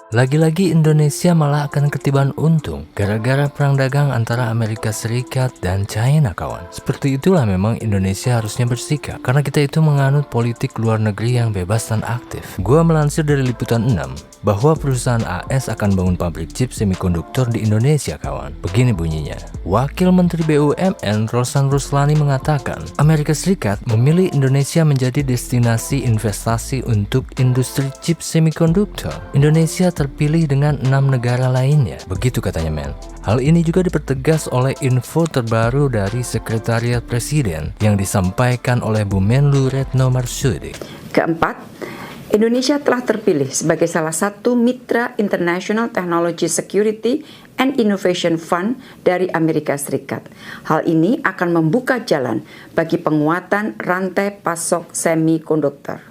Lagi-lagi Indonesia malah akan ketiban untung gara-gara perang dagang antara Amerika Serikat dan China, kawan. Seperti itulah memang Indonesia harusnya bersikap, karena kita itu menganut politik luar negeri yang bebas dan aktif. Gua melansir dari Liputan 6 bahwa perusahaan AS akan bangun pabrik chip semikonduktor di Indonesia, kawan. Begini bunyinya. Wakil Menteri BUMN Rosan Ruslani mengatakan, Amerika Serikat memilih Indonesia menjadi destinasi investasi untuk industri chip semikonduktor. Indonesia terpilih dengan 6 negara lainnya. Begitu katanya, men. Hal ini juga dipertegas oleh info terbaru dari Sekretariat Presiden yang disampaikan oleh Bu Menlu Retno Marsudi. Keempat, Indonesia telah terpilih sebagai salah satu mitra International Technology Security and Innovation Fund dari Amerika Serikat. Hal ini akan membuka jalan bagi penguatan rantai pasok semikonduktor.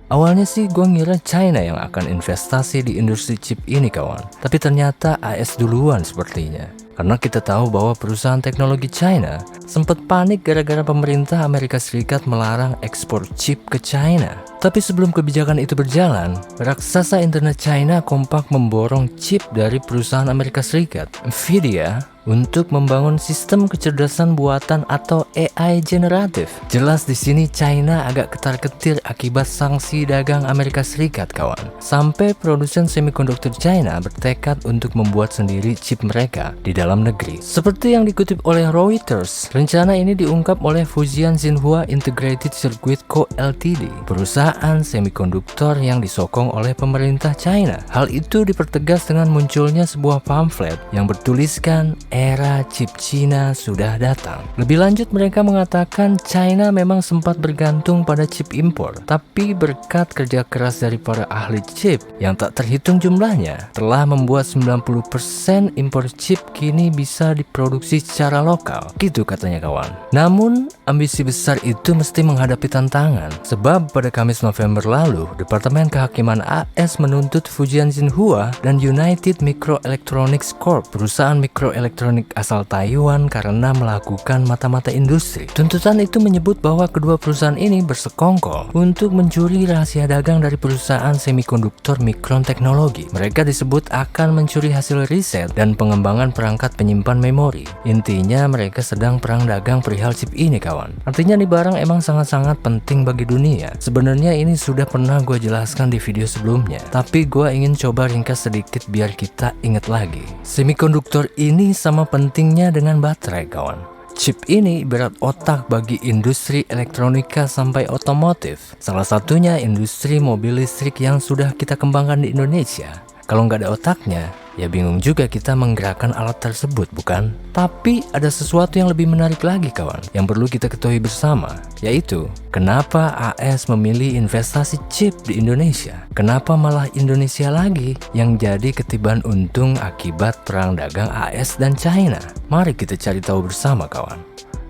Awalnya sih gue ngira China yang akan investasi di industri chip ini, kawan. Tapi ternyata AS duluan sepertinya. Karena kita tahu bahwa perusahaan teknologi China sempat panik gara-gara pemerintah Amerika Serikat melarang ekspor chip ke China. Tapi sebelum kebijakan itu berjalan, raksasa internet China kompak memborong chip dari perusahaan Amerika Serikat, Nvidia, untuk membangun sistem kecerdasan buatan atau AI generatif. Jelas di sini China agak ketar-ketir akibat sanksi dagang Amerika Serikat, kawan. Sampai produsen semikonduktor China bertekad untuk membuat sendiri chip mereka di dalam negeri. Seperti yang dikutip oleh Reuters, rencana ini diungkap oleh Fujian Xinhua Integrated Circuit Co. Ltd, perusahaan semikonduktor yang disokong oleh pemerintah China. Hal itu dipertegas dengan munculnya sebuah pamflet yang bertuliskan era chip Cina sudah datang. Lebih lanjut, mereka mengatakan China memang sempat bergantung pada chip impor, tapi berkat kerja keras dari para ahli chip yang tak terhitung jumlahnya, telah membuat 90% impor chip kini bisa diproduksi secara lokal. Gitu katanya, kawan. Namun, ambisi besar itu mesti menghadapi tantangan, sebab pada Kamis November lalu, Departemen Kehakiman AS menuntut Fujian Xinhua dan United Microelectronics Corp, perusahaan mikroelektronik asal Taiwan, karena melakukan mata-mata industri. Tuntutan itu menyebut bahwa kedua perusahaan ini bersekongkol untuk mencuri rahasia dagang dari perusahaan semikonduktor Micron Teknologi. Mereka disebut akan mencuri hasil riset dan pengembangan perangkat penyimpan memori. Intinya mereka sedang perang dagang perihal chip ini, kawan. Artinya nih barang emang sangat-sangat penting bagi dunia. Sebenarnya ini sudah pernah gue jelaskan di video sebelumnya, tapi gue ingin coba ringkas sedikit biar kita ingat lagi. Semikonduktor ini sama pentingnya dengan baterai, kawan. Chip ini berat otak bagi industri elektronika sampai otomotif. Salah satunya industri mobil listrik yang sudah kita kembangkan di Indonesia. Kalau nggak ada otaknya, ya bingung juga kita menggerakkan alat tersebut, bukan? Tapi ada sesuatu yang lebih menarik lagi, kawan, yang perlu kita ketahui bersama, yaitu kenapa AS memilih investasi chip di Indonesia? Kenapa malah Indonesia lagi yang jadi ketiban untung akibat perang dagang AS dan China? Mari kita cari tahu bersama, kawan.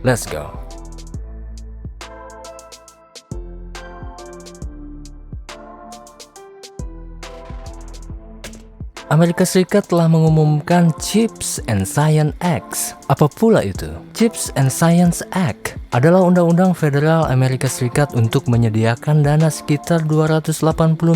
Let's go. Amerika Serikat telah mengumumkan CHIPS and Science Act. Apa pula itu? CHIPS and Science Act adalah undang-undang federal Amerika Serikat untuk menyediakan dana sekitar 280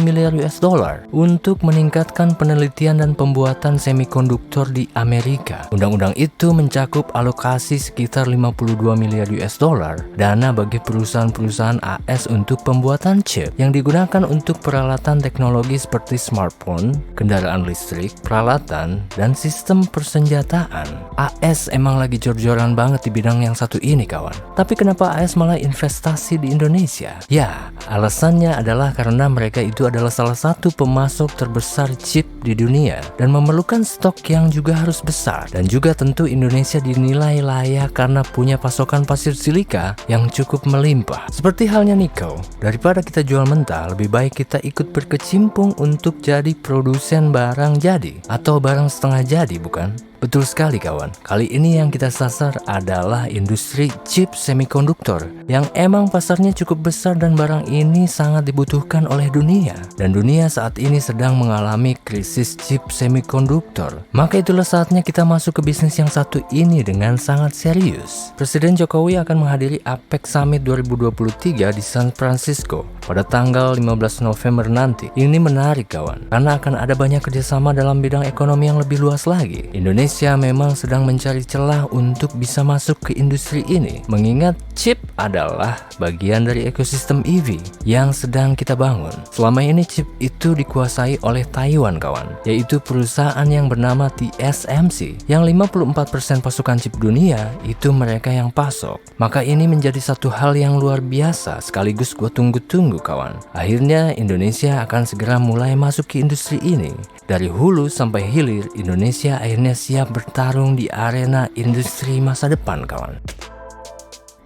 miliar US dollar untuk meningkatkan penelitian dan pembuatan semikonduktor di Amerika. Undang-undang itu mencakup alokasi sekitar 52 miliar US dollar dana bagi perusahaan-perusahaan AS untuk pembuatan chip yang digunakan untuk peralatan teknologi seperti smartphone, kendaraan listrik, peralatan, dan sistem persenjataan. AS emang lagi jor-joran banget di bidang yang satu ini, kawan. Tapi kenapa AS malah investasi di Indonesia? Ya, alasannya adalah karena mereka itu adalah salah satu pemasok terbesar chip di dunia dan memerlukan stok yang juga harus besar. Dan juga tentu Indonesia dinilai layak karena punya pasokan pasir silika yang cukup melimpah. Seperti halnya nikel, daripada kita jual mentah, lebih baik kita ikut berkecimpung untuk jadi produsen barang jadi atau barang setengah jadi, bukan? Betul sekali kawan, kali ini yang kita sasar adalah industri chip semikonduktor yang emang pasarnya cukup besar dan barang ini sangat dibutuhkan oleh dunia. Dan dunia saat ini sedang mengalami krisis chip semikonduktor. Maka itulah saatnya kita masuk ke bisnis yang satu ini dengan sangat serius. Presiden Jokowi akan menghadiri APEC Summit 2023 di San Francisco pada tanggal 15 November nanti. Ini menarik kawan, karena akan ada banyak kerjasama dalam bidang ekonomi yang lebih luas lagi. Indonesia memang sedang mencari celah untuk bisa masuk ke industri ini, mengingat chip adalah bagian dari ekosistem EV yang sedang kita bangun. Selama ini chip itu dikuasai oleh Taiwan kawan, yaitu perusahaan yang bernama TSMC, yang 54% pasukan chip dunia itu mereka yang pasok. Maka ini menjadi satu hal yang luar biasa, sekaligus gue tunggu-tunggu kawan. Akhirnya Indonesia akan segera mulai masuk ke industri ini. Dari hulu sampai hilir, Indonesia akhirnya siap bertarung di arena industri masa depan kawan.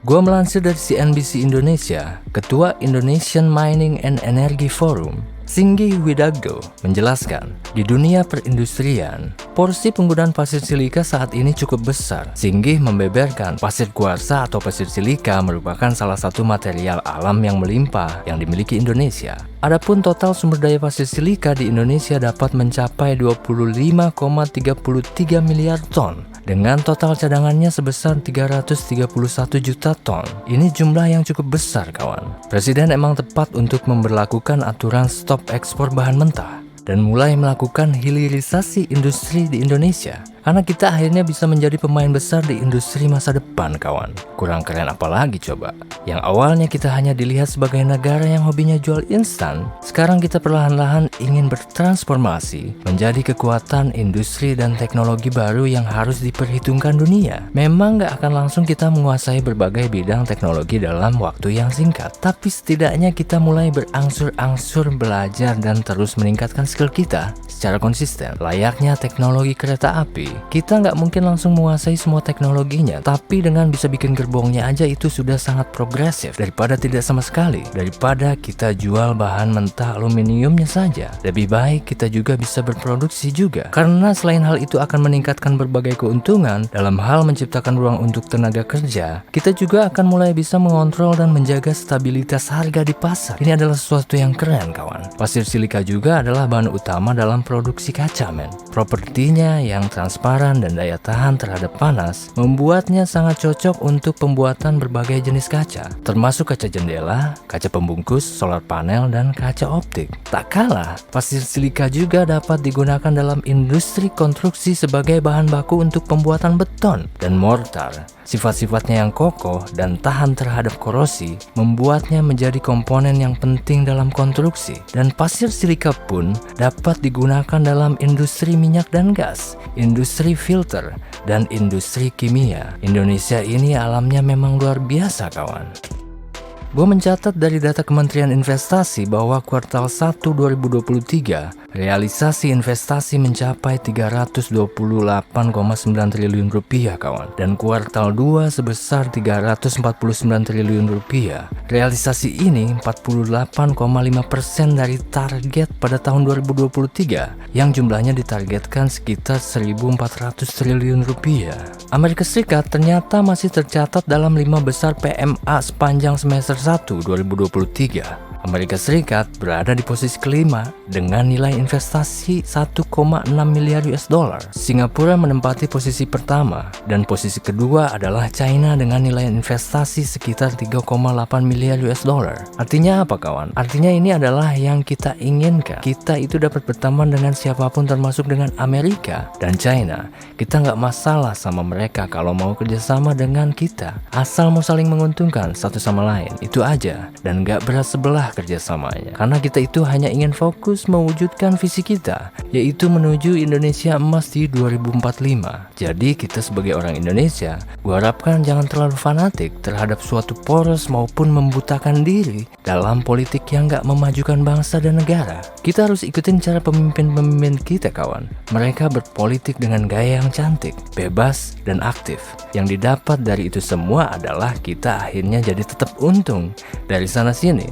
Gua melansir dari CNBC Indonesia, Ketua Indonesian Mining and Energy Forum, Singgi Widagdo, menjelaskan, di dunia perindustrian, porsi penggunaan pasir silika saat ini cukup besar. Singgi membeberkan pasir kuarsa atau pasir silika merupakan salah satu material alam yang melimpah yang dimiliki Indonesia. Adapun total sumber daya pasir silika di Indonesia dapat mencapai 25,33 miliar ton. Dengan total cadangannya sebesar 331 juta ton. Ini jumlah yang cukup besar kawan. Presiden emang tepat untuk memberlakukan aturan stop ekspor bahan mentah dan mulai melakukan hilirisasi industri di Indonesia. Karena kita akhirnya bisa menjadi pemain besar di industri masa depan kawan. Kurang keren apa lagi coba? Yang awalnya kita hanya dilihat sebagai negara yang hobinya jual instan, sekarang kita perlahan-lahan ingin bertransformasi menjadi kekuatan industri dan teknologi baru yang harus diperhitungkan dunia. Memang gak akan langsung kita menguasai berbagai bidang teknologi dalam waktu yang singkat, tapi setidaknya kita mulai berangsur-angsur belajar dan terus meningkatkan skill kita secara konsisten. Layaknya teknologi kereta api, kita nggak mungkin langsung menguasai semua teknologinya, tapi dengan bisa bikin gerbongnya aja itu sudah sangat progresif daripada tidak sama sekali. Daripada kita jual bahan mentah aluminiumnya saja, lebih baik kita juga bisa berproduksi juga. Karena selain hal itu akan meningkatkan berbagai keuntungan dalam hal menciptakan ruang untuk tenaga kerja, kita juga akan mulai bisa mengontrol dan menjaga stabilitas harga di pasar. Ini adalah sesuatu yang keren kawan. Pasir silika juga adalah bahan utama dalam produksi kaca men. Propertinya yang transparan dan daya tahan terhadap panas membuatnya sangat cocok untuk pembuatan berbagai jenis kaca, termasuk kaca jendela, kaca pembungkus, solar panel, dan kaca optik. Tak kalah, pasir silika juga dapat digunakan dalam industri konstruksi sebagai bahan baku untuk pembuatan beton dan mortar. Sifat-sifatnya yang kokoh dan tahan terhadap korosi membuatnya menjadi komponen yang penting dalam konstruksi. Dan pasir silika pun dapat digunakan dalam industri minyak dan gas, industri filter, dan industri kimia. Indonesia ini alamnya memang luar biasa kawan. Gue mencatat dari data Kementerian Investasi bahwa kuartal 1 2023 realisasi investasi mencapai 328,9 triliun rupiah kawan, dan kuartal 2 sebesar 349 triliun rupiah. Realisasi ini 48,5% dari target pada tahun 2023 yang jumlahnya ditargetkan sekitar 1.400 triliun rupiah. Amerika Serikat ternyata masih tercatat dalam 5 besar PMA sepanjang semester 1 2023. Amerika Serikat berada di posisi kelima dengan nilai investasi 1,6 miliar US dollar. Singapura menempati posisi pertama dan posisi kedua adalah China dengan nilai investasi sekitar 3,8 miliar US dollar. Artinya apa kawan? Artinya ini adalah yang kita inginkan. Kita itu dapat berteman dengan siapapun termasuk dengan Amerika dan China. Kita nggak masalah sama mereka kalau mau kerjasama dengan kita. Asal mau saling menguntungkan satu sama lain, itu aja. Dan nggak berat sebelah kerjasamanya, karena kita itu hanya ingin fokus mewujudkan visi kita, yaitu menuju Indonesia emas di 2045. Jadi kita sebagai orang Indonesia, gua harapkan jangan terlalu fanatik terhadap suatu poros maupun membutakan diri dalam politik yang gak memajukan bangsa dan negara. Kita harus ikutin cara pemimpin-pemimpin kita kawan. Mereka berpolitik dengan gaya yang cantik, bebas, dan aktif. Yang didapat dari itu semua adalah kita akhirnya jadi tetap untung dari sana sini.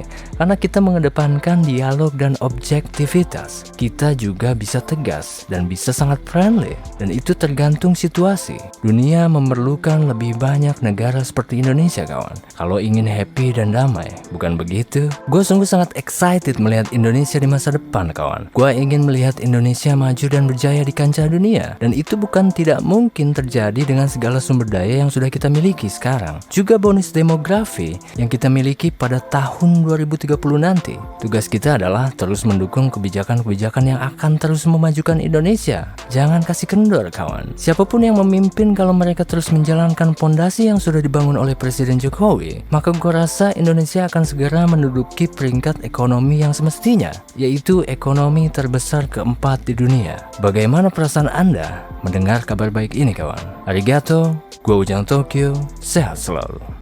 Karena kita mengedepankan dialog dan objektivitas, kita juga bisa tegas dan bisa sangat friendly. Dan itu tergantung situasi. Dunia memerlukan lebih banyak negara seperti Indonesia kawan, kalau ingin happy dan damai, bukan begitu? Gue sungguh sangat excited melihat Indonesia di masa depan kawan. Gue ingin melihat Indonesia maju dan berjaya di kancah dunia. Dan itu bukan tidak mungkin terjadi dengan segala sumber daya yang sudah kita miliki sekarang. Juga bonus demografi yang kita miliki pada tahun 2030 nanti. Tugas kita adalah terus mendukung kebijakan-kebijakan yang akan terus memajukan Indonesia. Jangan kasih kendor kawan. Siapapun yang memimpin, kalau mereka terus menjalankan pondasi yang sudah dibangun oleh Presiden Jokowi, maka gue rasa Indonesia akan segera menduduki peringkat ekonomi yang semestinya, yaitu ekonomi terbesar keempat di dunia. Bagaimana perasaan Anda mendengar kabar baik ini kawan? Arigato, gue Ujang Tokyo, sehat selalu.